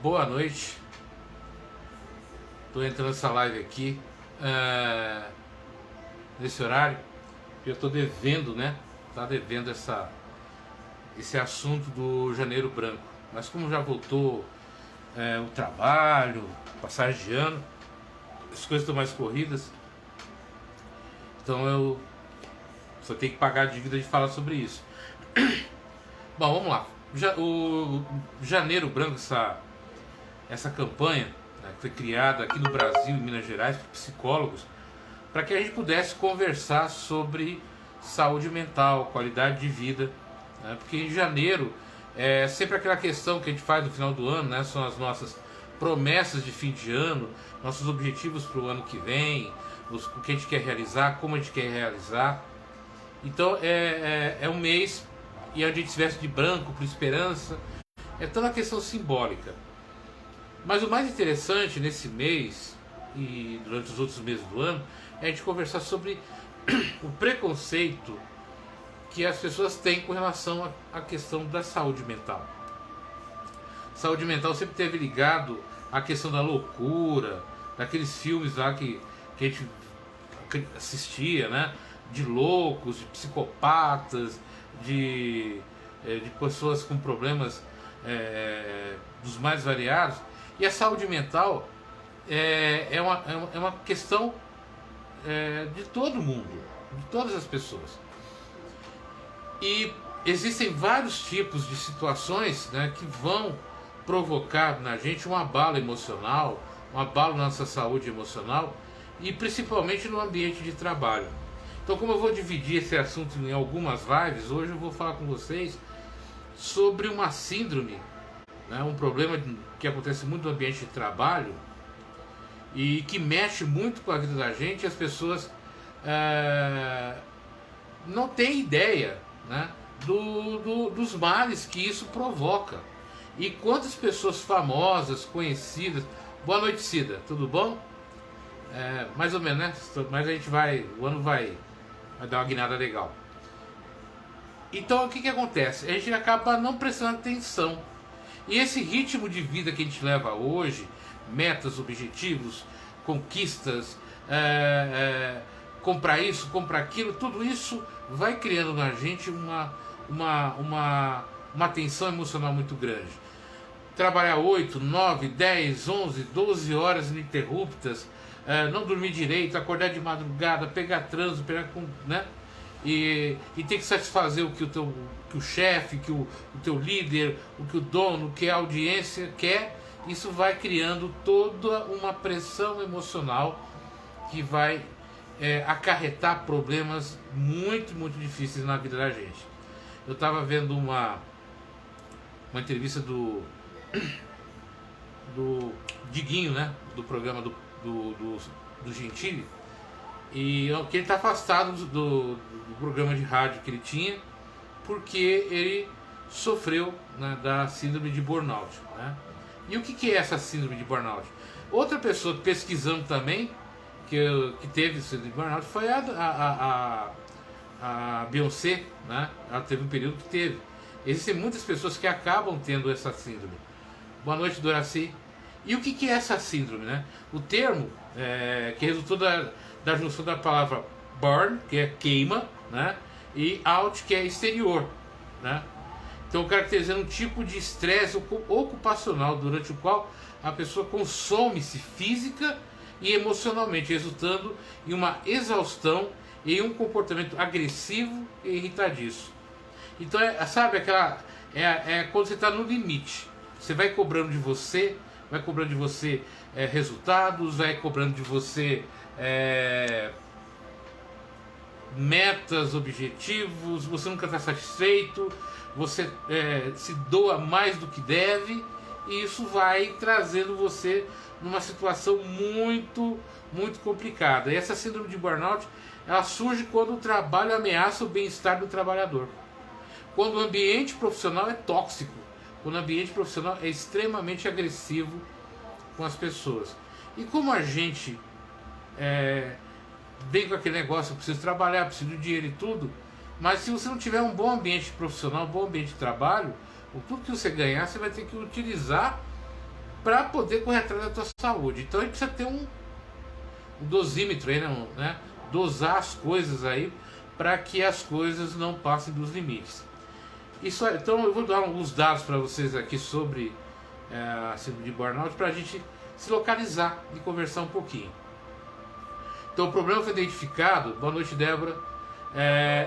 Boa noite. Estou entrando nessa live aqui nesse horário. Eu estou devendo, né? Tá devendo esse assunto do Janeiro Branco. Mas como já voltou o trabalho, passagem de ano, as coisas estão mais corridas, então eu só tenho que pagar a dívida de falar sobre isso. Bom, vamos lá. O Janeiro Branco, essa campanha, né, que foi criada aqui no Brasil, em Minas Gerais, por psicólogos, para que a gente pudesse conversar sobre saúde mental, qualidade de vida, né, porque em janeiro é sempre aquela questão que a gente faz no final do ano, né, são as nossas promessas de fim de ano, nossos objetivos para o ano que vem, o que a gente quer realizar, como a gente quer realizar. Então é um mês e a gente se veste de branco por esperança, é toda uma questão simbólica. Mas o mais interessante nesse mês e durante os outros meses do ano é a gente conversar sobre o preconceito que as pessoas têm com relação à questão da saúde mental. Saúde mental sempre esteve ligado à questão da loucura, daqueles filmes lá que a gente assistia, né? De loucos, de psicopatas, de pessoas com problemas dos mais variados. E a saúde mental é uma questão de todo mundo, de todas as pessoas. E existem vários tipos de situações, né, que vão provocar na gente um abalo emocional, um abalo na nossa saúde emocional e principalmente no ambiente de trabalho. Então, como eu vou dividir esse assunto em algumas lives, hoje eu vou falar com vocês sobre uma síndrome, né, um problema que acontece muito no ambiente de trabalho e que mexe muito com a vida da gente. As pessoas não têm ideia, né, dos males que isso provoca. E quantas pessoas famosas, conhecidas... Boa noite, Cida, tudo bom? Mais ou menos, né? Mas a gente o ano vai dar uma guinada legal. Então o que acontece? A gente acaba não prestando atenção. E esse ritmo de vida que a gente leva hoje, metas, objetivos, conquistas, comprar isso, comprar aquilo, tudo isso vai criando na gente uma tensão emocional muito grande. Trabalhar 8, 9, 10, 11, 12 horas ininterruptas, não dormir direito, acordar de madrugada, pegar trânsito, né? E ter que satisfazer o que o chefe, que o teu líder, o que o dono, o que a audiência quer. Isso vai criando toda uma pressão emocional que vai acarretar problemas muito, muito difíceis na vida da gente. Eu estava vendo uma entrevista do Diguinho, né, do programa do Gentili, e que ele está afastado do programa de rádio que ele tinha porque ele sofreu, né, da síndrome de burnout, né? E o que é essa síndrome de burnout? Outra pessoa pesquisando também que teve síndrome de burnout foi a Beyoncé, né? Ela teve um período que teve. Existem muitas pessoas que acabam tendo essa síndrome. Boa noite, Doraci. E o que é essa síndrome, né? O termo que resultou da junção da palavra burn, que é queima, né? E out, que é exterior, né? Então, caracterizando um tipo de estresse ocupacional durante o qual a pessoa consome-se física e emocionalmente, resultando em uma exaustão e um comportamento agressivo e irritadiço. Então, sabe aquela... quando você está no limite. Você vai cobrando de você, resultados, vai cobrando de você metas, objetivos, você nunca está satisfeito, você se doa mais do que deve, e isso vai trazendo você numa situação muito, muito complicada. E essa síndrome de burnout, ela surge quando o trabalho ameaça o bem-estar do trabalhador, quando o ambiente profissional é tóxico, quando o ambiente profissional é extremamente agressivo com as pessoas. E como a gente vem com aquele negócio, eu preciso trabalhar, preciso de dinheiro e tudo, mas se você não tiver um bom ambiente profissional, um bom ambiente de trabalho, tudo que você ganhar, você vai ter que utilizar para poder correr atrás da tua saúde. Então a gente precisa ter um dosímetro aí, né? Dosar as coisas aí para que as coisas não passem dos limites. Então eu vou dar alguns dados para vocês aqui sobre a síndrome de burnout para a gente se localizar e conversar um pouquinho. Então o problema foi identificado, boa noite Débora,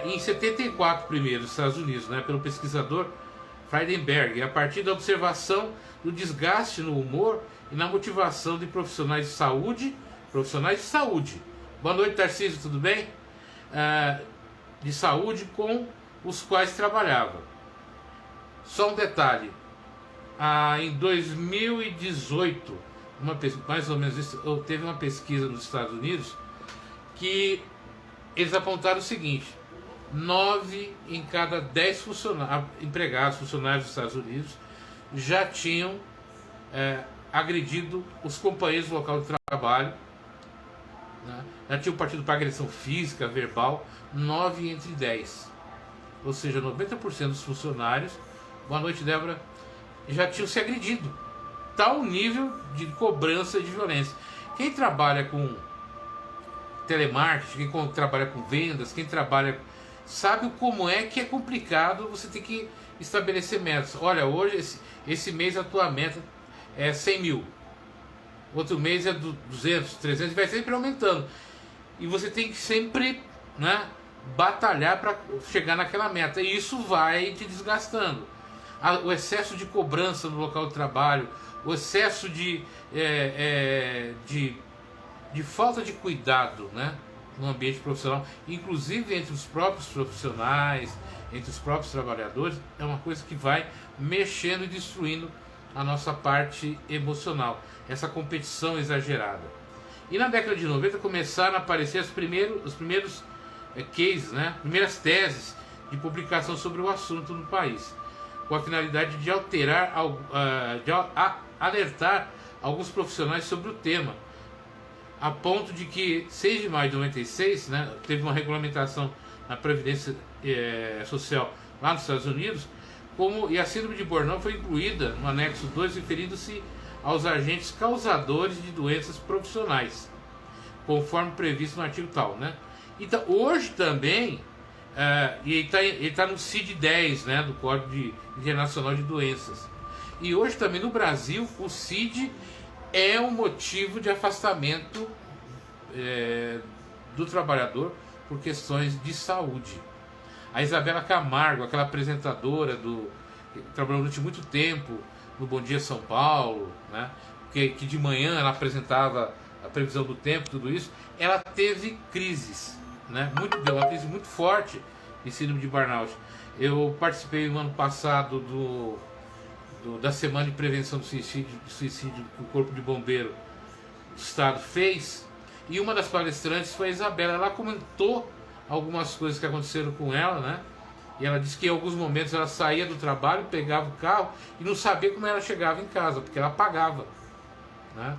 em 74 primeiro nos Estados Unidos, né, pelo pesquisador Friedenberg, a partir da observação do desgaste no humor e na motivação de profissionais de saúde. Boa noite Tarcísio, tudo bem? De saúde com os quais trabalhava. Só um detalhe, em 2018, mais ou menos isso, teve uma pesquisa nos Estados Unidos que eles apontaram o seguinte: 9 em cada 10 funcionários dos Estados Unidos já tinham agredido os companheiros do local de trabalho, né? Já tinham partido para agressão física, verbal, 9 entre 10. Ou seja, 90% dos funcionários, boa noite Débora, já tinham se agredido. Tal nível de cobrança e de violência. Quem trabalha com telemarketing, quem trabalha com vendas, quem trabalha, sabe como é que é complicado você ter que estabelecer metas. Olha, hoje, esse mês a tua meta é 100 mil. Outro mês é 200, 300, vai sempre aumentando. E você tem que sempre, né, batalhar para chegar naquela meta. E isso vai te desgastando. O excesso de cobrança no local de trabalho, o excesso de falta de cuidado, né, no ambiente profissional, inclusive entre os próprios profissionais, entre os próprios trabalhadores, é uma coisa que vai mexendo e destruindo a nossa parte emocional, essa competição exagerada. E na década de 90 começaram a aparecer os primeiros cases, né, primeiras teses de publicação sobre o assunto no país, com a finalidade de alertar alguns profissionais sobre o tema, a ponto de que 6 de maio de 96, né, teve uma regulamentação na Previdência Social lá nos Estados Unidos, e a síndrome de burnout foi incluída no anexo 2, referindo-se aos agentes causadores de doenças profissionais, conforme previsto no artigo tal, né? Então, hoje também, ele está no CID-10, né, do Código Internacional de Doenças. E hoje também no Brasil, o CID é um motivo de afastamento do trabalhador por questões de saúde. A Isabela Camargo, aquela apresentadora que trabalhou durante muito tempo no Bom Dia São Paulo, né, que de manhã ela apresentava a previsão do tempo, tudo isso, ela teve crises, né, uma crise muito forte de síndrome de burnout. Eu participei no ano passado da Semana de Prevenção do Suicídio que o Corpo de Bombeiro do Estado fez, e uma das palestrantes foi a Isabela. Ela comentou algumas coisas que aconteceram com ela, né? E ela disse que em alguns momentos ela saía do trabalho, pegava o carro e não sabia como ela chegava em casa, porque ela pagava, né?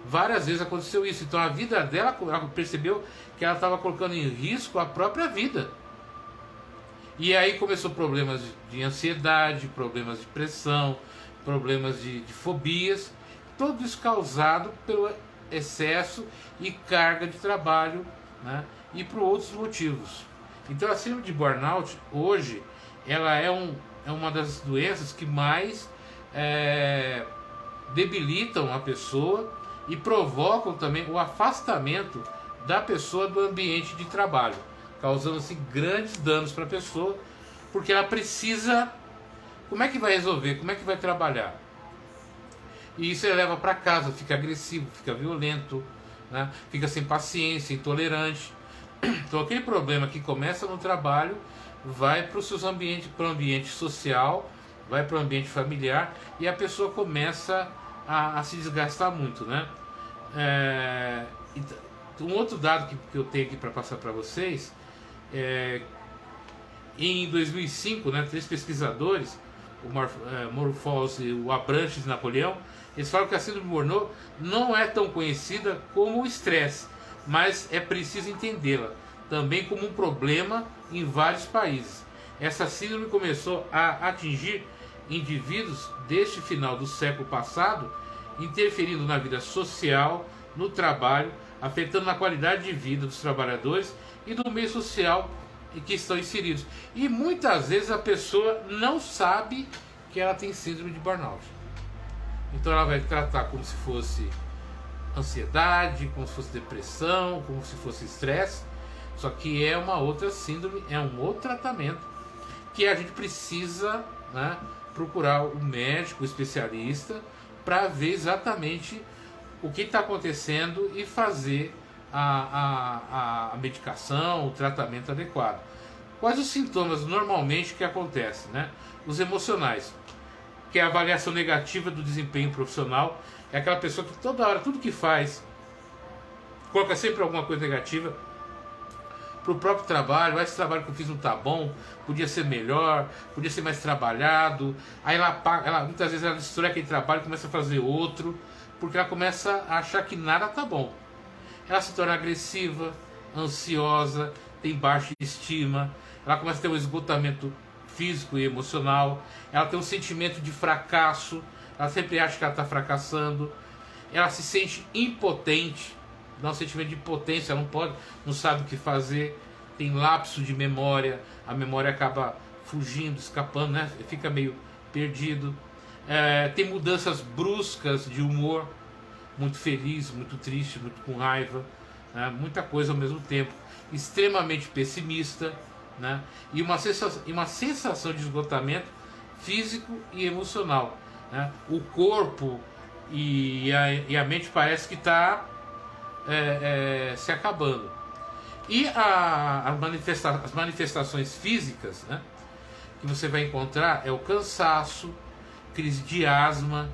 Várias vezes aconteceu isso. Então a vida dela, ela percebeu que ela estava colocando em risco a própria vida. E aí começou problemas de ansiedade, problemas de pressão, problemas de fobias, tudo isso causado pelo excesso e carga de trabalho, né, e por outros motivos. Então a síndrome de burnout hoje ela é uma das doenças que mais debilitam a pessoa e provocam também o afastamento da pessoa do ambiente de trabalho, causando assim grandes danos para a pessoa, porque ela precisa, como é que vai resolver, como é que vai trabalhar? E isso ele leva para casa, fica agressivo, fica violento, né? Fica sem paciência, intolerante. Então aquele problema que começa no trabalho vai para o ambiente social, vai para o ambiente familiar, e a pessoa começa a se desgastar muito, né? Um outro dado que eu tenho aqui para passar para vocês, em 2005, né, 3 pesquisadores, o Morpholz e o Abranches e Napoleão, eles falam que a síndrome de burnout não é tão conhecida como o estresse, mas é preciso entendê-la também como um problema em vários países. Essa síndrome começou a atingir indivíduos deste final do século passado interferindo na vida social, no trabalho, afetando na qualidade de vida dos trabalhadores e do meio social em que estão inseridos. E muitas vezes a pessoa não sabe que ela tem síndrome de burnout. Então ela vai tratar como se fosse ansiedade, como se fosse depressão, como se fosse estresse. Só que é uma outra síndrome, é um outro tratamento que a gente precisa, né, procurar o médico, o especialista, para ver exatamente o que está acontecendo e fazer a medicação, o tratamento adequado. Quais os sintomas normalmente que acontecem, né? Os emocionais, que é a avaliação negativa do desempenho profissional. É aquela pessoa que toda hora, tudo que faz, coloca sempre alguma coisa negativa para o próprio trabalho. Esse trabalho que eu fiz não está bom, podia ser melhor, podia ser mais trabalhado. Aí muitas vezes ela destrói aquele trabalho e começa a fazer outro, porque ela começa a achar que nada está bom. Ela se torna agressiva, ansiosa, tem baixa estima, ela começa a ter um esgotamento físico e emocional, ela tem um sentimento de fracasso, ela sempre acha que ela está fracassando, ela se sente impotente, dá um sentimento de impotência, ela não sabe o que fazer, tem lapso de memória, a memória acaba fugindo, escapando, né? Fica meio perdido, tem mudanças bruscas de humor, muito feliz, muito triste, muito com raiva, né? Muita coisa ao mesmo tempo, extremamente pessimista, né? E uma sensação de esgotamento físico e emocional, né? O corpo e a mente parece que está se acabando. E as manifestações físicas, né, que você vai encontrar é o cansaço, crise de asma,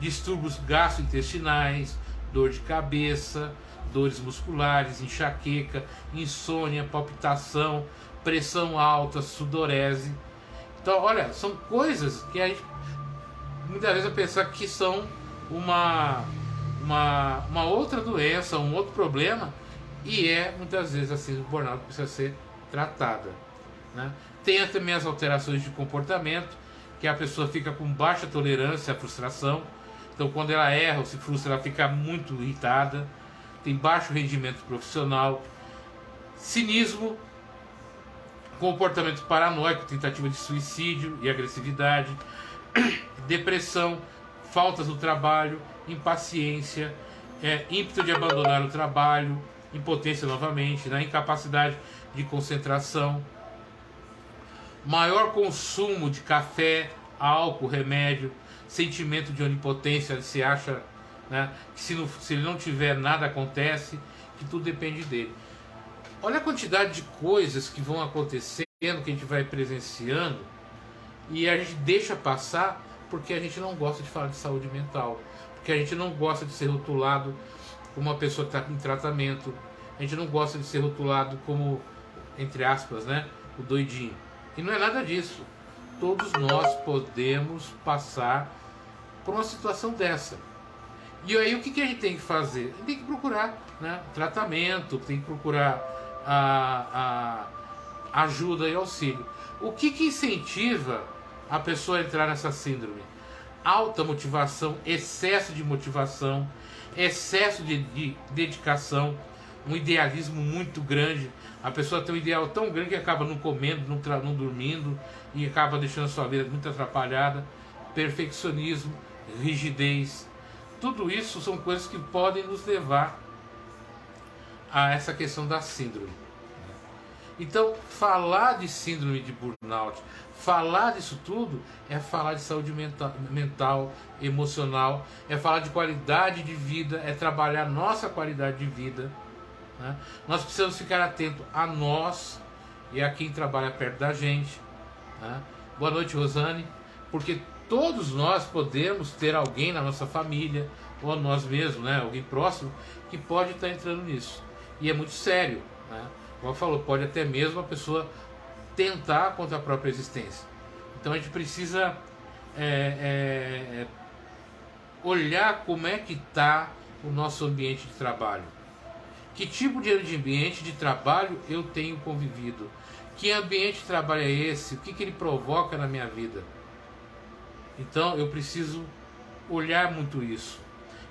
distúrbios gastrointestinais, dor de cabeça, dores musculares, enxaqueca, insônia, palpitação, pressão alta, sudorese. Então, olha, são coisas que a gente muitas vezes vai pensar que são uma outra doença, um outro problema, e muitas vezes a síndrome do burnout precisa ser tratada, né? Tem também as alterações de comportamento, que a pessoa fica com baixa tolerância à frustração. Então, quando ela erra ou se frustra, ela fica muito irritada, tem baixo rendimento profissional, cinismo, comportamento paranoico, tentativa de suicídio e agressividade, depressão, faltas no trabalho, impaciência, ímpeto de abandonar o trabalho, impotência novamente, né? Incapacidade de concentração, maior consumo de café, álcool, remédio, sentimento de onipotência, ele se acha, né, que se ele não tiver nada acontece, que tudo depende dele. Olha a quantidade de coisas que vão acontecendo, que a gente vai presenciando, e a gente deixa passar porque a gente não gosta de falar de saúde mental, porque a gente não gosta de ser rotulado como uma pessoa que está em tratamento, a gente não gosta de ser rotulado como, entre aspas, né, o doidinho. E não é nada disso. Todos nós podemos passar por uma situação dessa. E aí o que a gente tem que fazer? A gente tem que procurar, né, tratamento, tem que procurar a ajuda e auxílio. O que incentiva a pessoa a entrar nessa síndrome? Alta motivação, excesso de motivação, excesso de dedicação, um idealismo muito grande. A pessoa tem um ideal tão grande que acaba não comendo, não dormindo, e acaba deixando a sua vida muito atrapalhada. Perfeccionismo, rigidez, tudo isso são coisas que podem nos levar a essa questão da síndrome. Então, falar de síndrome de burnout, falar disso tudo, é falar de saúde mental, emocional, é falar de qualidade de vida, é trabalhar nossa qualidade de vida, né? Nós precisamos ficar atentos a nós e a quem trabalha perto da gente, né? Boa noite, Rosane. Porque todos nós podemos ter alguém na nossa família, ou nós mesmos, né, alguém próximo, que pode estar entrando nisso. E é muito sério, né? Como falou, pode até mesmo a pessoa tentar contra a própria existência. Então a gente precisa olhar como é que está o nosso ambiente de trabalho. Que tipo de ambiente de trabalho eu tenho convivido? Que ambiente de trabalho é esse? O que ele provoca na minha vida? Então eu preciso olhar muito isso.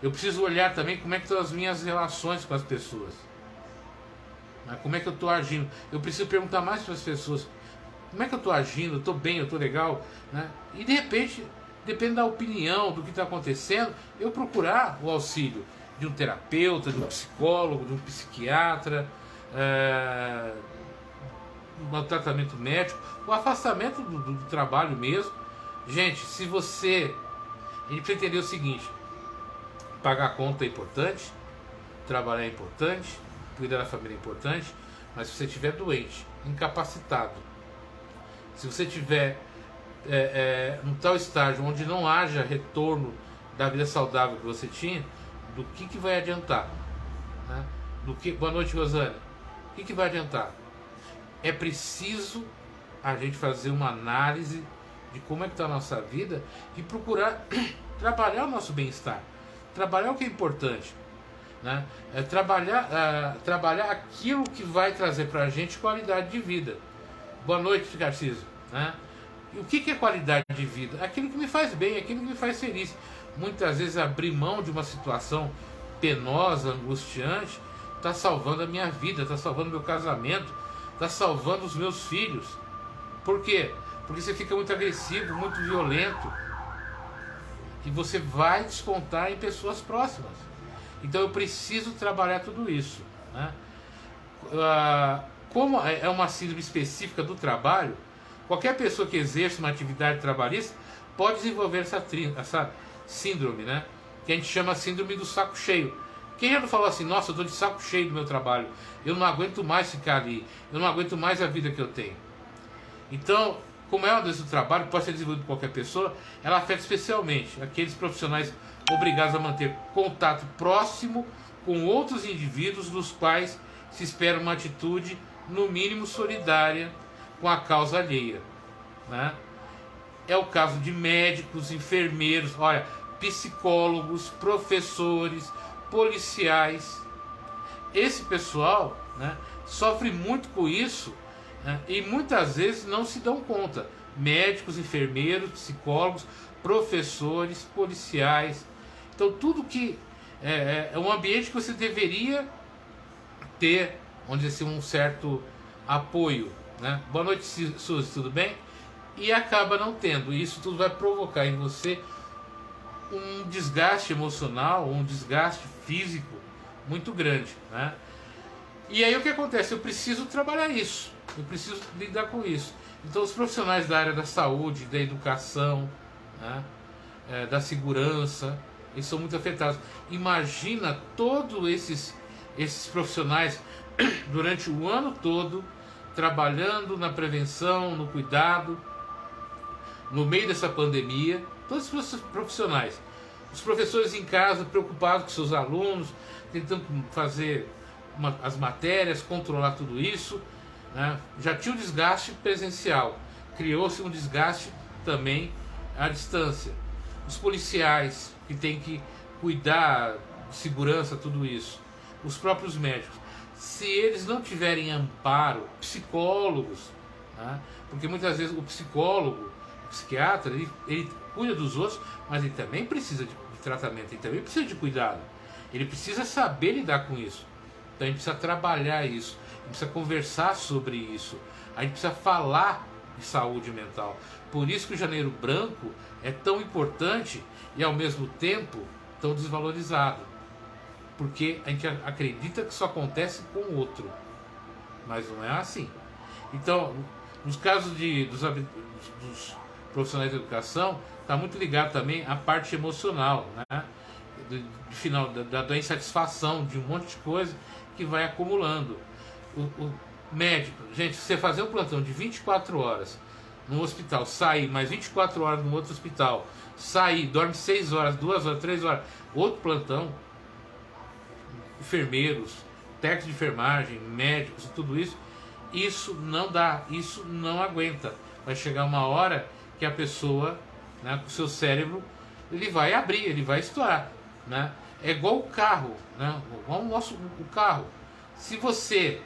Eu preciso olhar também como é que estão as minhas relações com as pessoas. Como é que eu estou agindo? Eu preciso perguntar mais para as pessoas. Como é que eu estou agindo? Eu estou bem? Eu estou legal? Né? E de repente, depende da opinião, do que está acontecendo, eu procurar o auxílio de um terapeuta, de um psicólogo, de um psiquiatra, um tratamento médico, o afastamento do trabalho mesmo. Gente, se você... A gente precisa entender o seguinte: pagar a conta é importante, trabalhar é importante, cuidar da família é importante, mas se você estiver doente, incapacitado, se você estiver num tal estágio onde não haja retorno da vida saudável que você tinha, do que vai adiantar? Né? Boa noite, Rosane. O que vai adiantar? É preciso a gente fazer uma análise de como é que está a nossa vida e procurar trabalhar o nosso bem-estar, trabalhar o que é importante, né? Trabalhar aquilo que vai trazer para a gente qualidade de vida. Boa noite, Garcísio. Né? E o que é qualidade de vida? Aquilo que me faz bem, aquilo que me faz feliz. Muitas vezes abrir mão de uma situação penosa, angustiante, está salvando a minha vida, está salvando meu casamento, está salvando os meus filhos. Por quê? Porque você fica muito agressivo, muito violento, e você vai descontar em pessoas próximas. Então eu preciso trabalhar tudo isso, né? Como é uma síndrome específica do trabalho, qualquer pessoa que exerce uma atividade trabalhista pode desenvolver essa síndrome, né? Que a gente chama síndrome do saco cheio. Quem já não falou assim: nossa, eu estou de saco cheio do meu trabalho, eu não aguento mais ficar ali, eu não aguento mais a vida que eu tenho. Então, como é uma doença do trabalho, pode ser desenvolvida por qualquer pessoa, ela afeta especialmente aqueles profissionais obrigados a manter contato próximo com outros indivíduos dos quais se espera uma atitude, no mínimo, solidária com a causa alheia, né? É o caso de médicos, enfermeiros, olha, psicólogos, professores, policiais. Esse pessoal, né, sofre muito com isso, né, e muitas vezes não se dão conta. Médicos, enfermeiros, psicólogos, professores, policiais. Então tudo que é um ambiente que você deveria ter, vamos dizer assim, um certo apoio, né? Boa noite, Suzy, tudo bem? E acaba não tendo. E isso tudo vai provocar em você um desgaste emocional, um desgaste físico muito grande, né? E aí o que acontece? Eu preciso trabalhar isso, eu preciso lidar com isso. Então os profissionais da área da saúde, da educação, né, da segurança, eles são muito afetados. Imagina todos esses profissionais durante o ano todo trabalhando na prevenção, no cuidado, no meio dessa pandemia. Todos os profissionais, os professores em casa preocupados com seus alunos, tentando fazer as matérias, controlar tudo isso, né? Já tinha o desgaste presencial, criou-se um desgaste também à distância. Os policiais que têm que cuidar de segurança, tudo isso. Os próprios médicos, se eles não tiverem amparo, psicólogos, né? Porque muitas vezes o psicólogo, o psiquiatra, ele cuida dos outros, mas ele também precisa de tratamento, ele também precisa de cuidado, ele precisa saber lidar com isso. Então a gente precisa trabalhar isso, a gente precisa conversar sobre isso, a gente precisa falar de saúde mental. Por isso que o Janeiro Branco é tão importante e ao mesmo tempo tão desvalorizado, porque a gente acredita que isso acontece com o outro, mas não é assim. Então, nos casos dos profissionais de educação, está muito ligado também à parte emocional, né? Da insatisfação de um monte de coisa que vai acumulando. O médico, gente, se você fazer um plantão de 24 horas no hospital, sair mais 24 horas no outro hospital, sair, dorme 6 horas, 2 horas, 3 horas, outro plantão, enfermeiros, técnicos de enfermagem, médicos, tudo isso, isso não dá, isso não aguenta. Vai chegar uma hora que a pessoa, né, com o seu cérebro, ele vai abrir, ele vai estourar, né? É igual o carro, né? Igual o carro. Se você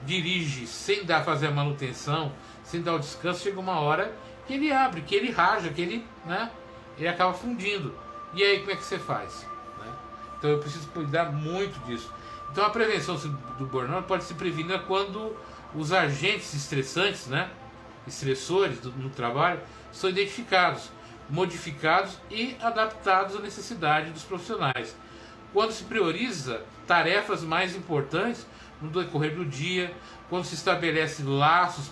dirige sem fazer a manutenção, sem dar o descanso, chega uma hora que ele abre, que ele raja, que ele, né, ele acaba fundindo. E aí como é que você faz? Né? Então eu preciso cuidar muito disso. Então a prevenção do burnout pode se prevenir quando os agentes estressantes, né, estressores no trabalho, são identificados, modificados e adaptados à necessidade dos profissionais. Quando se prioriza tarefas mais importantes no decorrer do dia, quando se estabelece laços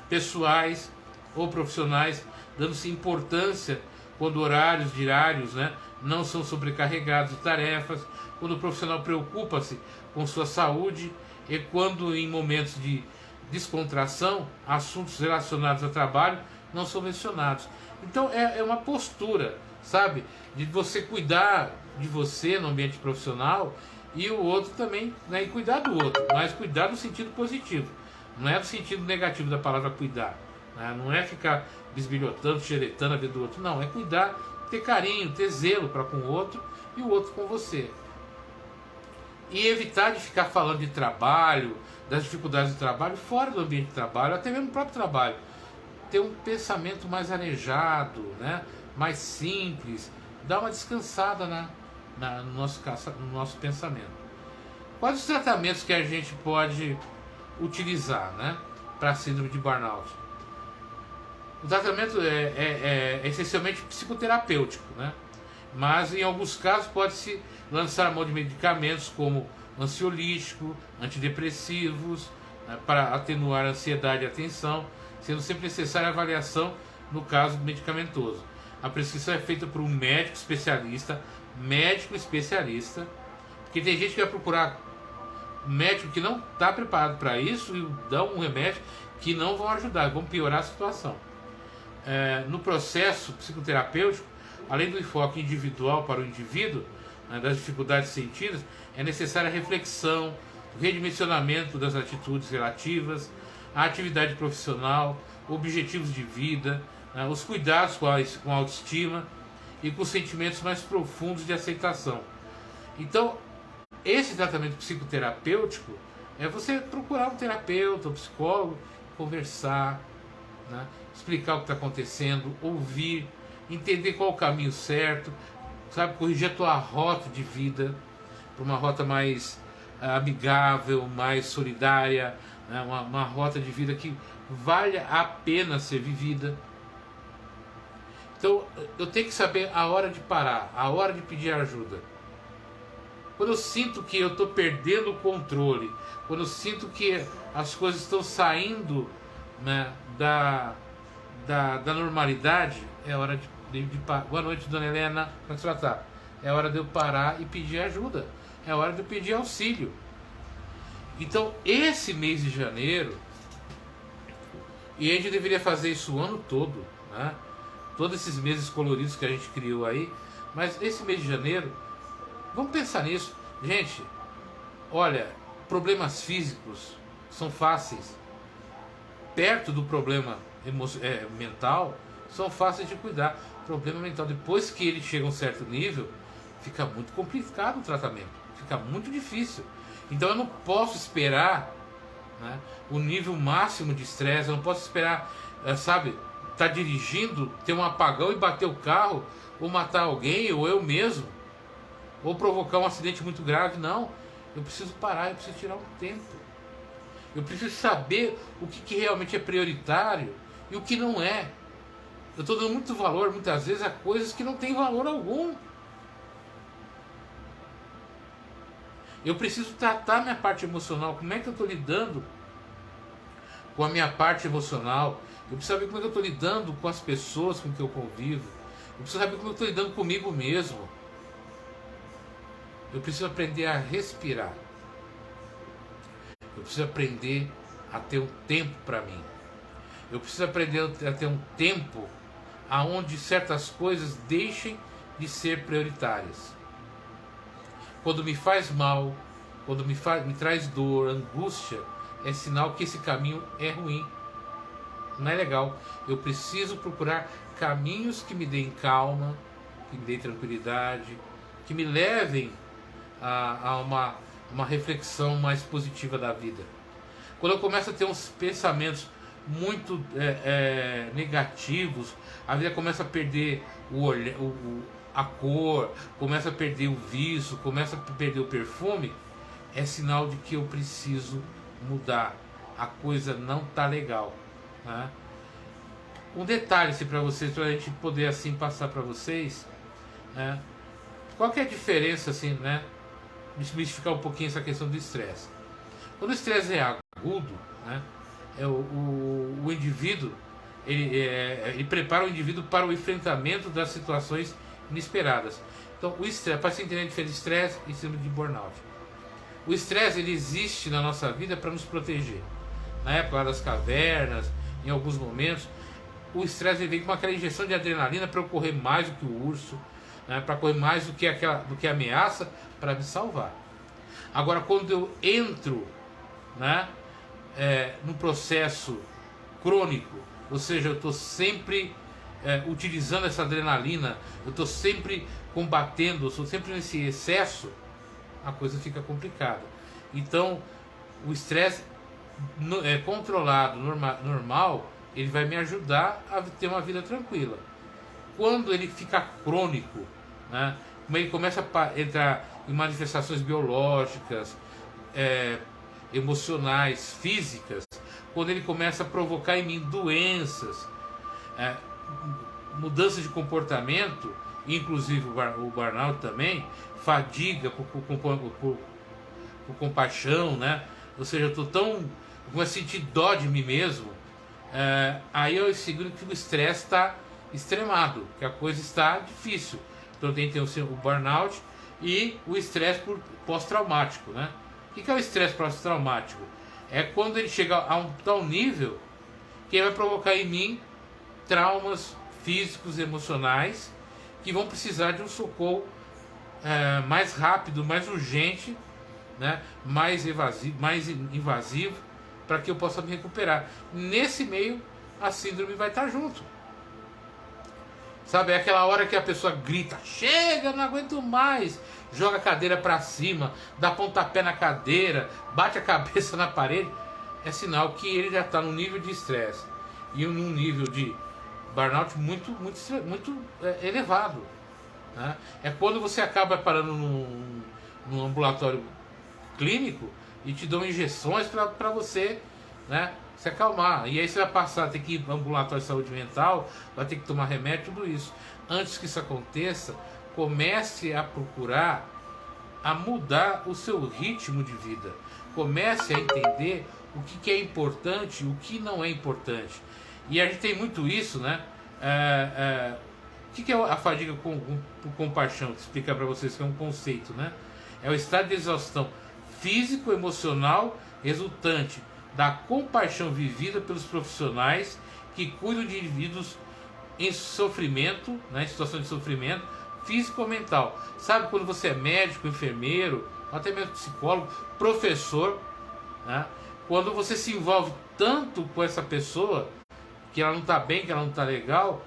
pessoais ou profissionais, dando-se importância quando horários diários, né, não são sobrecarregados de tarefas, quando o profissional preocupa-se com sua saúde e quando em momentos de descontração, assuntos relacionados ao trabalho não são mencionados. Então é uma postura, sabe, de você cuidar de você no ambiente profissional e o outro também, né, e cuidar do outro, mas cuidar no sentido positivo, não é no sentido negativo da palavra cuidar, né? Não é ficar bisbilhotando, xeretando a vida do outro, não, é cuidar, ter carinho, ter zelo para com o outro e o outro com você. E evitar de ficar falando de trabalho, das dificuldades do trabalho, fora do ambiente de trabalho, até mesmo no próprio trabalho. Ter um pensamento mais arejado, né? Mais simples, dar uma descansada no nosso pensamento. Quais os tratamentos que a gente pode utilizar, né, para a síndrome de burnout? O tratamento é essencialmente psicoterapêutico, né? Mas em alguns casos pode-se lançar mão de medicamentos como ansiolítico, antidepressivos, né, para atenuar a ansiedade e a tensão, sendo sempre necessária a avaliação no caso medicamentoso. A prescrição é feita por um médico especialista, porque tem gente que vai procurar um médico que não está preparado para isso e dá um remédio que não vão ajudar, vão piorar a situação. No processo psicoterapêutico, além do enfoque individual para o indivíduo, né, das dificuldades sentidas, é necessária a reflexão, o redimensionamento das atitudes relativas, a atividade profissional, objetivos de vida, né, os cuidados com a autoestima e com sentimentos mais profundos de aceitação. Então, esse tratamento psicoterapêutico é você procurar um terapeuta, um psicólogo, conversar, né, explicar o que está acontecendo, ouvir, entender qual o caminho certo, sabe, corrigir a tua rota de vida para uma rota mais amigável, mais solidária, né, uma rota de vida que valha a pena ser vivida. Então eu tenho que saber a hora de parar, a hora de pedir ajuda. Quando eu sinto que eu estou perdendo o controle, quando eu sinto que as coisas estão saindo, né, da normalidade, é hora de parar. Boa noite, dona Helena, como é que você está? É hora de eu parar e pedir ajuda, é hora de eu pedir auxílio. Então esse mês de janeiro, e a gente deveria fazer isso o ano todo, né? Todos esses meses coloridos que a gente criou aí, mas esse mês de janeiro, vamos pensar nisso. Gente, olha, problemas físicos são fáceis, perto do problema mental, são fáceis de cuidar. Problema mental, depois que ele chega a um certo nível, fica muito complicado o tratamento, fica muito difícil. Então eu não posso esperar, né, o nível máximo de estresse, eu não posso esperar, sabe, tá dirigindo, ter um apagão e bater o carro, ou matar alguém, ou eu mesmo, ou provocar um acidente muito grave. Não, eu preciso parar, eu preciso tirar um tempo, eu preciso saber o que realmente é prioritário e o que não é. Eu estou dando muito valor muitas vezes a coisas que não têm valor algum. Eu preciso tratar minha parte emocional. Como é que eu estou lidando com a minha parte emocional? Eu preciso saber como é que eu estou lidando com as pessoas com que eu convivo. Eu preciso saber como eu estou lidando comigo mesmo. Eu preciso aprender a respirar. Eu preciso aprender a ter um tempo para mim. Eu preciso aprender a ter um tempo aonde certas coisas deixem de ser prioritárias. Quando me faz mal, quando me traz dor, angústia, é sinal que esse caminho é ruim. Não é legal. Eu preciso procurar caminhos que me deem calma, que me deem tranquilidade, que me levem a uma reflexão mais positiva da vida. Quando eu começo a ter uns pensamentos muito negativos, a vida começa a perder a cor, começa a perder o viço, começa a perder o perfume, é sinal de que eu preciso mudar. A coisa não tá legal, né? Um detalhe assim, para vocês, para a gente poder assim passar para vocês, né? Qual que é a diferença assim, né? Desmistificar um pouquinho essa questão do estresse. Quando o estresse é agudo, né? O indivíduo ele prepara o indivíduo para o enfrentamento das situações inesperadas. Então, o estresse, para se entender a diferença de estresse e síndrome de burnout. O estresse ele existe na nossa vida para nos proteger. Na época lá das cavernas, em alguns momentos, o estresse vem com aquela injeção de adrenalina para eu correr mais do que o urso, né, para correr mais do que a ameaça, para me salvar. Agora, quando eu entro, né, num processo crônico, ou seja, eu estou sempre utilizando essa adrenalina, eu estou sempre combatendo, eu estou sempre nesse excesso, a coisa fica complicada. Então, o estresse controlado, normal, ele vai me ajudar a ter uma vida tranquila. Quando ele fica crônico, né, ele começa a entrar em manifestações biológicas, emocionais, físicas, quando ele começa a provocar em mim doenças, mudança de comportamento, inclusive o burnout também, fadiga por compaixão, né? Ou seja, eu estou tão com a sentir dó de mim mesmo, aí eu seguro que o estresse está extremado, que a coisa está difícil. Então tem que ter o burnout e o estresse pós-traumático, né? O que é o estresse pós-traumático? É quando ele chega a um tal nível que ele vai provocar em mim traumas físicos, emocionais, que vão precisar de um socorro mais rápido, mais urgente, né? mais invasivo, para que eu possa me recuperar. Nesse meio, a síndrome vai estar junto. Sabe, é aquela hora que a pessoa grita, chega, não aguento mais, joga a cadeira para cima, dá pontapé na cadeira, bate a cabeça na parede, é sinal que ele já está num nível de estresse e num nível de burnout muito elevado, né? É quando você acaba parando num ambulatório clínico e te dão injeções para você, né, se acalmar. E aí você vai passar a ter que ir para ambulatório de saúde mental, vai ter que tomar remédio, tudo isso. Antes que isso aconteça, comece a procurar a mudar o seu ritmo de vida. Comece a entender o que é importante e o que não é importante. E a gente tem muito isso, né? O que é a fadiga por compaixão? Vou explicar para vocês que é um conceito, né? É o estado de exaustão físico-emocional resultante da compaixão vivida pelos profissionais que cuidam de indivíduos em sofrimento, né, em situação de sofrimento físico ou mental. Sabe quando você é médico, enfermeiro, até mesmo psicólogo, professor, né, quando você se envolve tanto com essa pessoa, que ela não está bem, que ela não está legal,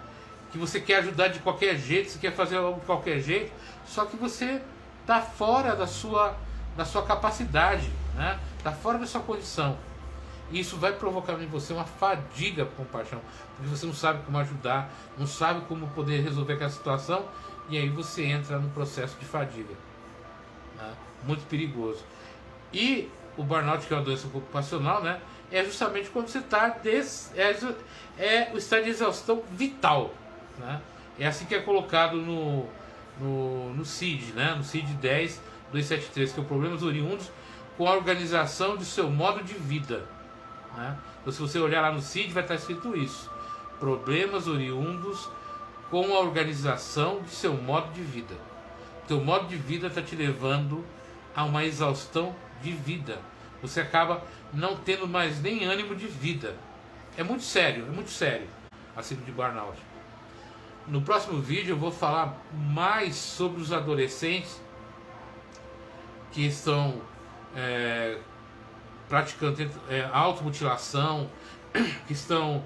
que você quer ajudar de qualquer jeito, você quer fazer algo de qualquer jeito, só que você está fora da sua capacidade, né? Está fora da sua condição. Isso vai provocar em você uma fadiga por compaixão, porque você não sabe como ajudar, não sabe como poder resolver aquela situação, e aí você entra num processo de fadiga, né? Muito perigoso. E o burnout, que é uma doença ocupacional, né, é justamente quando você está o estado de exaustão vital, né? É assim que é colocado no CID, né, no CID 10.273, que é o problemas oriundos com a organização de seu modo de vida, né? Então, se você olhar lá no CID, vai estar escrito isso: problemas oriundos com a organização de seu modo de vida. Teu modo de vida está te levando a uma exaustão de vida. Você acaba não tendo mais nem ânimo de vida. É muito sério a síndrome de burnout. No próximo vídeo eu vou falar mais sobre os adolescentes que estão praticando automutilação, que estão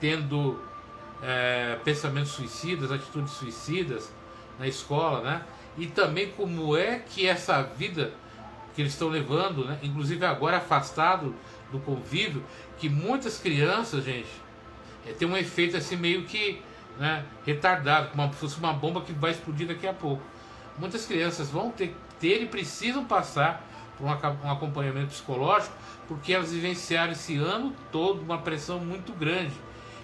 tendo pensamentos suicidas, atitudes suicidas na escola, né? E também como é que essa vida que eles estão levando, né? Inclusive agora afastado do convívio, que muitas crianças, gente, tem um efeito assim meio que né, retardado, como se fosse uma bomba que vai explodir daqui a pouco. Muitas crianças vão ter e precisam passar por um acompanhamento psicológico, porque elas vivenciaram esse ano todo uma pressão muito grande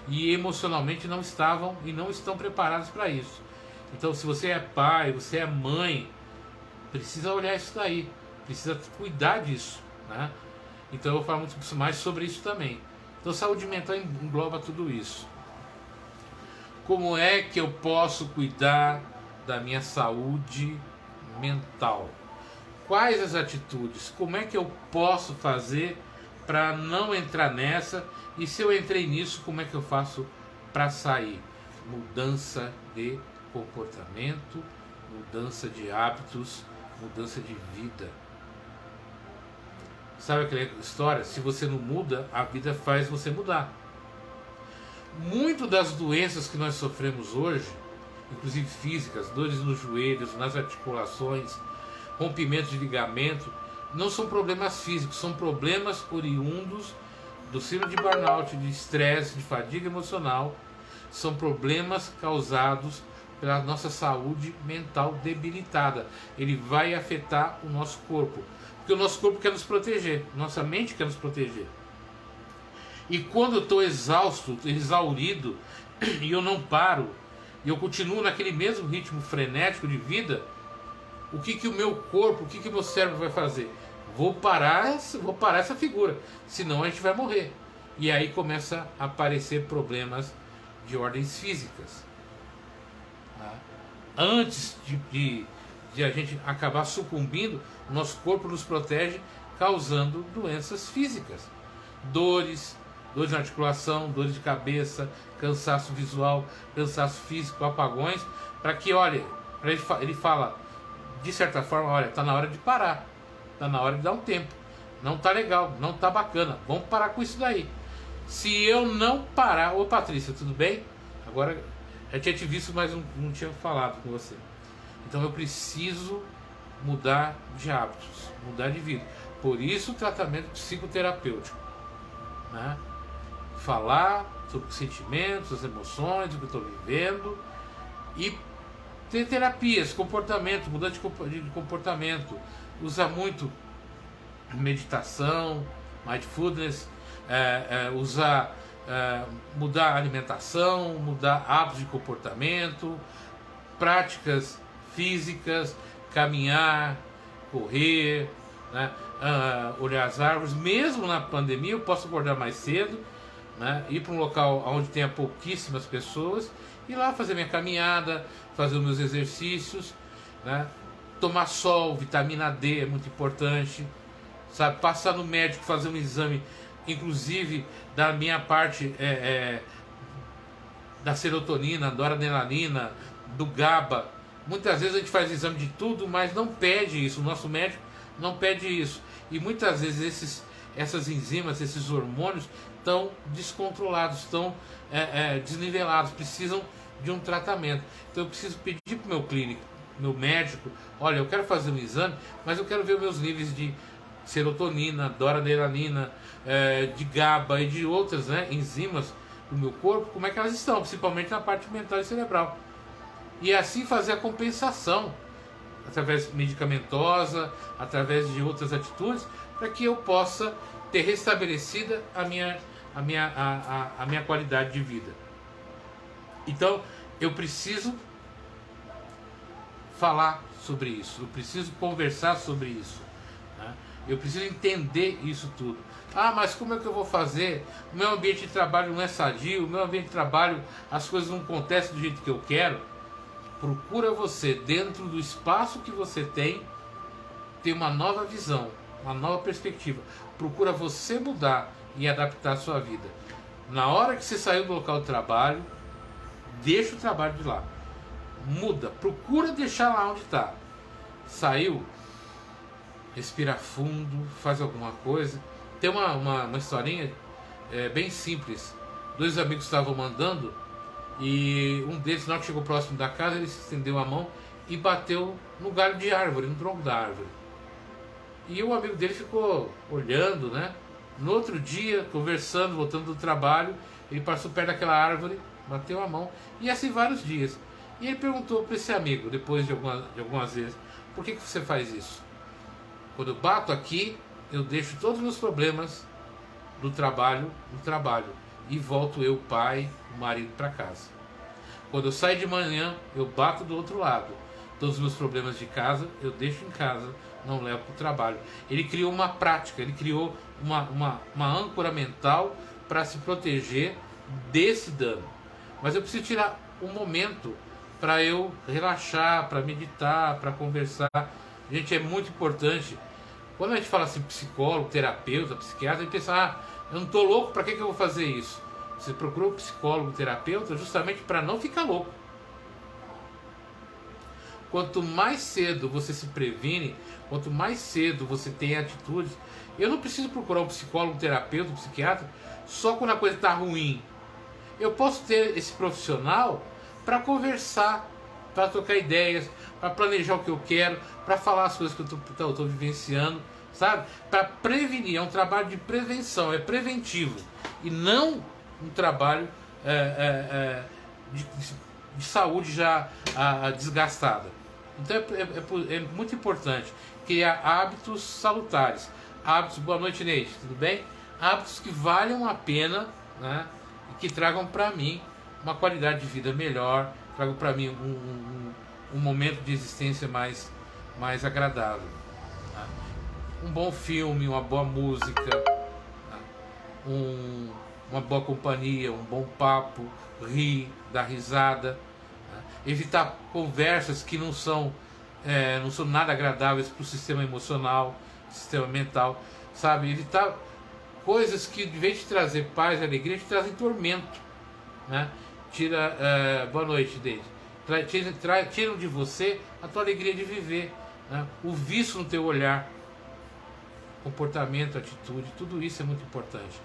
e emocionalmente não estavam e não estão preparadas para isso. Então, se você é pai, você é mãe, precisa olhar isso daí, precisa cuidar disso, né? Então eu vou falar muito mais sobre isso também. Então, saúde mental engloba tudo isso. Como é que eu posso cuidar da minha saúde mental? Quais as atitudes? Como é que eu posso fazer para não entrar nessa? E se eu entrei nisso, como é que eu faço para sair? Mudança de comportamento, mudança de hábitos, mudança de vida. Sabe aquela história? Se você não muda, a vida faz você mudar. Muito das doenças que nós sofremos hoje, inclusive físicas, dores nos joelhos, nas articulações, rompimento de ligamento, não são problemas físicos, são problemas oriundos do síndrome de burnout, de estresse, de fadiga emocional. São problemas causados pela nossa saúde mental debilitada. Ele vai afetar o nosso corpo, porque o nosso corpo quer nos proteger, nossa mente quer nos proteger. E quando eu estou exausto, exaurido, e eu não paro, e eu continuo naquele mesmo ritmo frenético de vida, o que o meu corpo, o que o meu cérebro vai fazer? Vou parar essa figura, senão a gente vai morrer. E aí começa a aparecer problemas de ordens físicas. Antes de a gente acabar sucumbindo, o nosso corpo nos protege, causando doenças físicas, dores na articulação, dores de cabeça, cansaço visual, cansaço físico, apagões, para que, olha, ele fala, de certa forma, olha, está na hora de parar, está na hora de dar um tempo, não está legal, não está bacana, vamos parar com isso daí. Se eu não parar, ô Patrícia, tudo bem? Agora, eu tinha te visto, mas não tinha falado com você. Então eu preciso mudar de hábitos, mudar de vida. Por isso o tratamento psicoterapêutico, né? Falar sobre os sentimentos, as emoções, o que eu estou vivendo, e ter terapias, comportamento, mudança de comportamento. Usa muito meditação, mindfulness, mudar a alimentação, mudar hábitos de comportamento, práticas físicas, caminhar, correr, né? Olhar as árvores. Mesmo na pandemia eu posso acordar mais cedo, né? Ir para um local onde tenha pouquíssimas pessoas, ir lá fazer minha caminhada, fazer os meus exercícios, né? Tomar sol, vitamina D é muito importante, sabe? Passar no médico, fazer um exame, inclusive da minha parte da serotonina, da noradrenalina, do GABA. Muitas vezes a gente faz exame de tudo, mas não pede isso, o nosso médico não pede isso. E muitas vezes essas enzimas, esses hormônios estão descontrolados, estão desnivelados, precisam de um tratamento. Então eu preciso pedir para o meu clínico, meu médico, olha, eu quero fazer um exame, mas eu quero ver os meus níveis de serotonina, noradrenalina, de GABA e de outras, né, enzimas do meu corpo, como é que elas estão, principalmente na parte mental e cerebral. E assim fazer a compensação, através medicamentosa, através de outras atitudes, para que eu possa ter restabelecida a minha qualidade de vida. Então, eu preciso falar sobre isso, eu preciso conversar sobre isso, né? Eu preciso entender isso tudo. Ah, mas como é que eu vou fazer? O meu ambiente de trabalho não é sadio, o meu ambiente de trabalho, as coisas não acontecem do jeito que eu quero. Procura você, dentro do espaço que você tem, ter uma nova visão, uma nova perspectiva. Procura você mudar e adaptar a sua vida. Na hora que você saiu do local de trabalho, deixa o trabalho de lá. Muda, procura deixar lá onde está. Saiu, respira fundo, faz alguma coisa. Tem uma historinha bem simples. Dois amigos estavam andando e um deles, na hora que chegou próximo da casa, ele se estendeu a mão e bateu no galho de árvore, no tronco da árvore. E o amigo dele ficou olhando, né? No outro dia, conversando, voltando do trabalho, ele passou perto daquela árvore bateu a mão, e assim vários dias. E ele perguntou para esse amigo, depois de algumas vezes, por que você faz isso? Quando eu bato aqui, eu deixo todos os meus problemas do trabalho no trabalho, e volto eu, pai, o marido, para casa. Quando eu saio de manhã, eu bato do outro lado. Todos os meus problemas de casa, eu deixo em casa, não levo para o trabalho. Ele criou uma prática, ele criou uma âncora mental para se proteger desse dano. Mas eu preciso tirar um momento para eu relaxar, para meditar, para conversar. Gente, é muito importante. Quando a gente fala assim, psicólogo, terapeuta, psiquiatra, a gente pensa, eu não estou louco, para que eu vou fazer isso? Você procura um psicólogo, terapeuta, justamente para não ficar louco. Quanto mais cedo você se previne, quanto mais cedo você tem atitudes. Eu não preciso procurar um psicólogo, um terapeuta, um psiquiatra só quando a coisa está ruim. Eu posso ter esse profissional para conversar, para trocar ideias, para planejar o que eu quero, para falar as coisas que eu estou vivenciando, sabe? Para prevenir, é um trabalho de prevenção, é preventivo. E não um trabalho de saúde já desgastada. Então é muito importante criar hábitos salutares. Hábitos, boa noite, Neide, tudo bem? Hábitos que valham a pena, né? E que tragam para mim uma qualidade de vida melhor, tragam para mim um momento de existência mais agradável. Né? Um bom filme, uma boa música, né? Uma boa companhia, um bom papo, rir, dar risada. Evitar conversas que não são nada agradáveis para o sistema emocional, sistema mental, sabe? Evitar coisas que, em vez de trazer paz e alegria, te trazem tormento, né? Boa noite, Deide. Tiram de você a tua alegria de viver, né? O vício no teu olhar, comportamento, atitude, tudo isso é muito importante.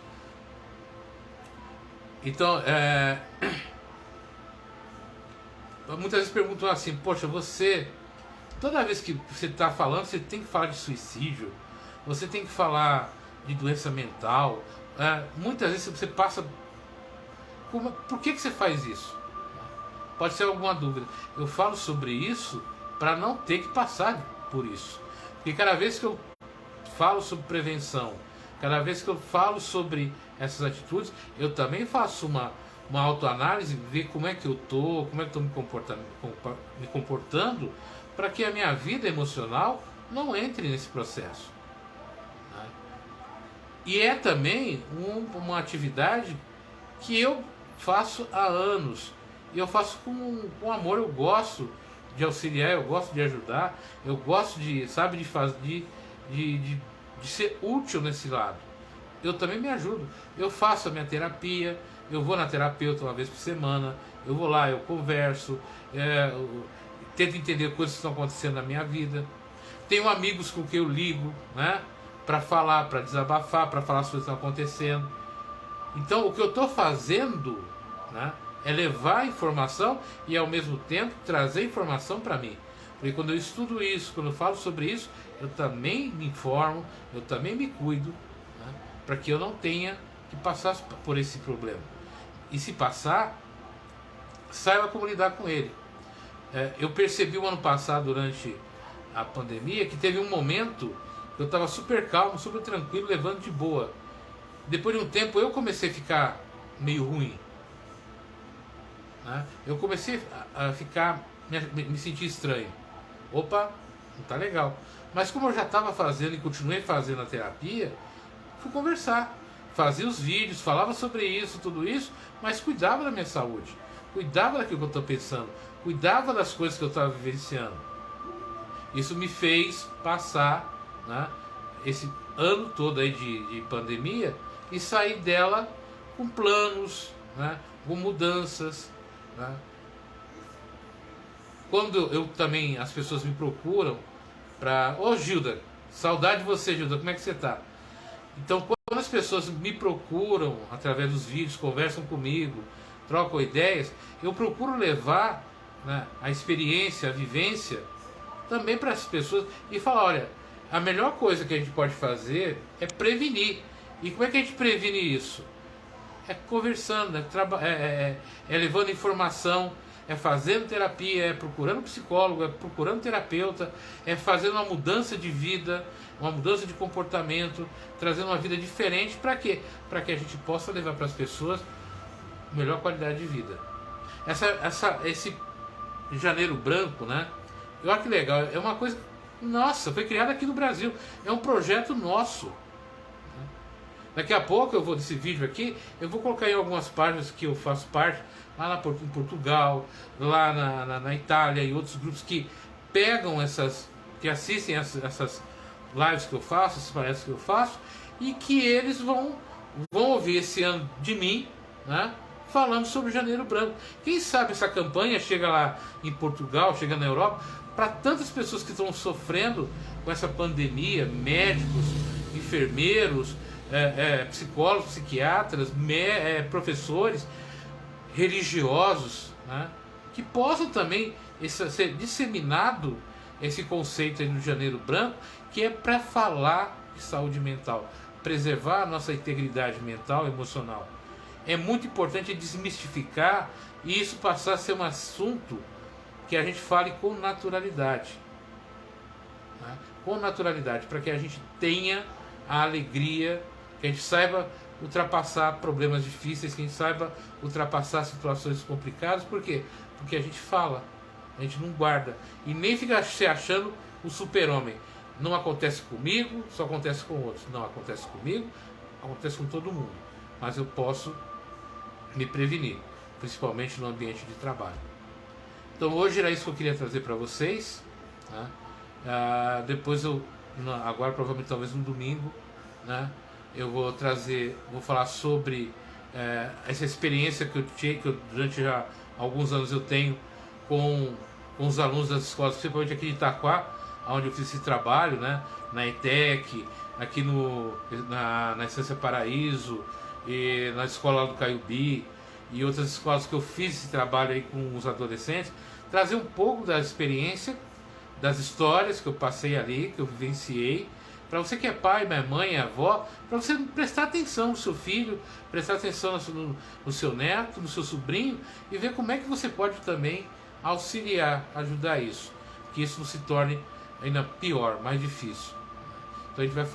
Então, muitas vezes perguntam assim, poxa, toda vez que você está falando, você tem que falar de suicídio, você tem que falar de doença mental, muitas vezes você passa, por que você faz isso? Pode ser alguma dúvida. Eu falo sobre isso para não ter que passar por isso, porque cada vez que eu falo sobre prevenção, cada vez que eu falo sobre essas atitudes, eu também faço uma autoanálise, ver como é que eu estou, como é que estou me comportando, para que a minha vida emocional não entre nesse processo. Né? E é também uma atividade que eu faço há anos, e eu faço com amor. Eu gosto de auxiliar, eu gosto de ajudar, eu gosto de ser útil nesse lado. Eu também me ajudo, eu faço a minha terapia, eu vou na terapeuta uma vez por semana, eu vou lá, eu converso, eu tento entender coisas que estão acontecendo na minha vida. Tenho amigos com quem eu ligo, né, para falar, para desabafar, para falar as coisas que estão acontecendo. Então o que eu estou fazendo, né, é levar a informação e ao mesmo tempo trazer informação para mim. Porque quando eu estudo isso, quando eu falo sobre isso, eu também me informo, eu também me cuido, né, para que eu não tenha que passar por esse problema. E se passar, saiba como lidar com ele. Eu percebi o ano passado, durante a pandemia, que teve um momento que eu estava super calmo, super tranquilo, levando de boa. Depois de um tempo eu comecei a ficar meio ruim, né? Eu comecei a me sentir estranho. Opa, não tá legal. Mas como eu já estava fazendo e continuei fazendo a terapia, fui conversar, fazia os vídeos, falava sobre isso, tudo isso, mas cuidava da minha saúde, cuidava daquilo que eu estou pensando, cuidava das coisas que eu estava vivenciando. Isso me fez passar, né, esse ano todo aí de pandemia e sair dela com planos, né, com mudanças, né. Quando eu também, as pessoas me procuram para... Ô Gilda, saudade de você, Gilda, como é que você está? Então, quando as pessoas me procuram através dos vídeos, conversam comigo, trocam ideias, eu procuro levar, né, a experiência, a vivência também para as pessoas e falar, olha, a melhor coisa que a gente pode fazer é prevenir. E como é que a gente previne isso? é conversando, é levando informação, é fazendo terapia, é procurando psicólogo, é procurando terapeuta, é fazendo uma mudança de vida, uma mudança de comportamento, trazendo uma vida diferente. Para quê? Para que a gente possa levar para as pessoas melhor qualidade de vida. Esse Janeiro Branco, né? Olha que legal, é uma coisa, nossa, foi criada aqui no Brasil, é um projeto nosso. Daqui a pouco eu vou, desse vídeo aqui, eu vou colocar em algumas páginas que eu faço parte, lá em Portugal, lá na Itália e outros grupos que pegam que assistem essas lives que eu faço, essas palestras que eu faço, e que eles vão ouvir esse ano de mim, né, falando sobre o Janeiro Branco. Quem sabe essa campanha chega lá em Portugal, chega na Europa, para tantas pessoas que estão sofrendo com essa pandemia, médicos, enfermeiros, psicólogos, psiquiatras, professores, religiosos, né, que possam também ser disseminado esse conceito aí no Janeiro Branco, que é para falar de saúde mental, preservar a nossa integridade mental e emocional. É muito importante desmistificar e isso passar a ser um assunto que a gente fale com naturalidade, né, com naturalidade, para que a gente tenha a alegria, que a gente saiba ultrapassar problemas difíceis, que a gente saiba ultrapassar situações complicadas. Por quê? Porque a gente fala, a gente não guarda e nem fica se achando o super-homem. Não acontece comigo, só acontece com outros. Não acontece comigo, acontece com todo mundo. Mas eu posso me prevenir, principalmente no ambiente de trabalho. Então hoje era isso que eu queria trazer para vocês, né? Depois agora provavelmente talvez no domingo, né, eu vou falar sobre essa experiência que durante já alguns anos eu tenho com os alunos das escolas, principalmente aqui de Itaquá, onde eu fiz esse trabalho, né, na ETEC, aqui na Estância Paraíso, e na escola do Caiubi, e outras escolas que eu fiz esse trabalho aí com os adolescentes, trazer um pouco da experiência, das histórias que eu passei ali, que eu vivenciei, para você que é pai, mãe, avó, para você prestar atenção no seu filho, prestar atenção no seu neto, no seu sobrinho, e ver como é que você pode também auxiliar, ajudar isso, que isso não se torne ainda pior, mais difícil. Então a gente vai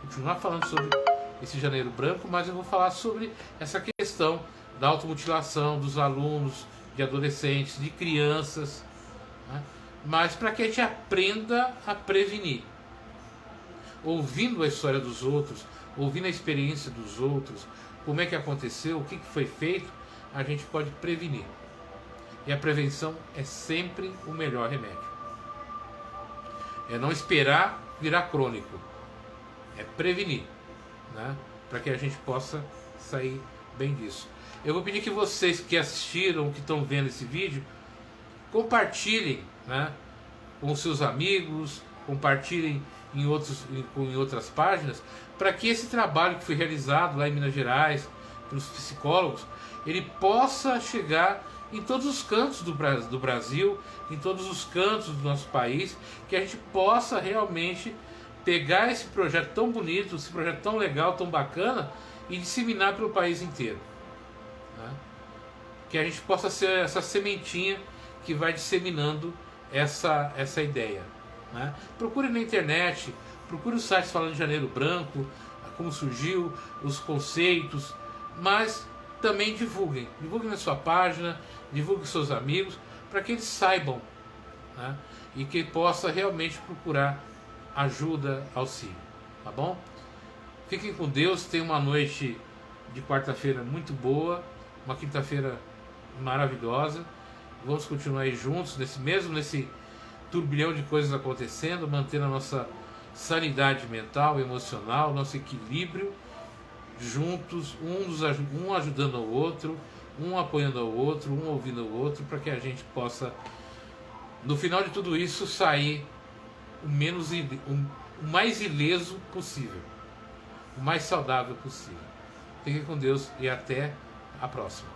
continuar falando sobre esse Janeiro Branco, mas eu vou falar sobre essa questão da automutilação dos alunos, de adolescentes, de crianças, né? Mas para que a gente aprenda a prevenir. Ouvindo a história dos outros, ouvindo a experiência dos outros, como é que aconteceu, o que foi feito, a gente pode prevenir. E a prevenção é sempre o melhor remédio. É não esperar virar crônico. É prevenir, né? Para que a gente possa sair bem disso. Eu vou pedir que vocês que assistiram, que estão vendo esse vídeo, compartilhem, né, com seus amigos, compartilhem em outras páginas, para que esse trabalho que foi realizado lá em Minas Gerais, pelos psicólogos, ele possa chegar em todos os cantos do Brasil, em todos os cantos do nosso país, que a gente possa realmente pegar esse projeto tão bonito, esse projeto tão legal, tão bacana, e disseminar pelo país inteiro, né? Que a gente possa ser essa sementinha que vai disseminando essa ideia, né? Procure na internet, procure os sites falando de Janeiro Branco, como surgiu, os conceitos, mas também divulguem na sua página, divulguem com seus amigos, para que eles saibam, né? E que possa realmente procurar ajuda, auxílio, tá bom? Fiquem com Deus, tenham uma noite de quarta-feira muito boa, uma quinta-feira maravilhosa. Vamos continuar aí juntos, nesse turbilhão de coisas acontecendo, mantendo a nossa sanidade mental, emocional, nosso equilíbrio, juntos, um ajudando ao outro, um apoiando ao outro, um ouvindo ao outro, para que a gente possa, no final de tudo isso, sair o mais ileso possível, o mais saudável possível. Fiquem com Deus e até a próxima.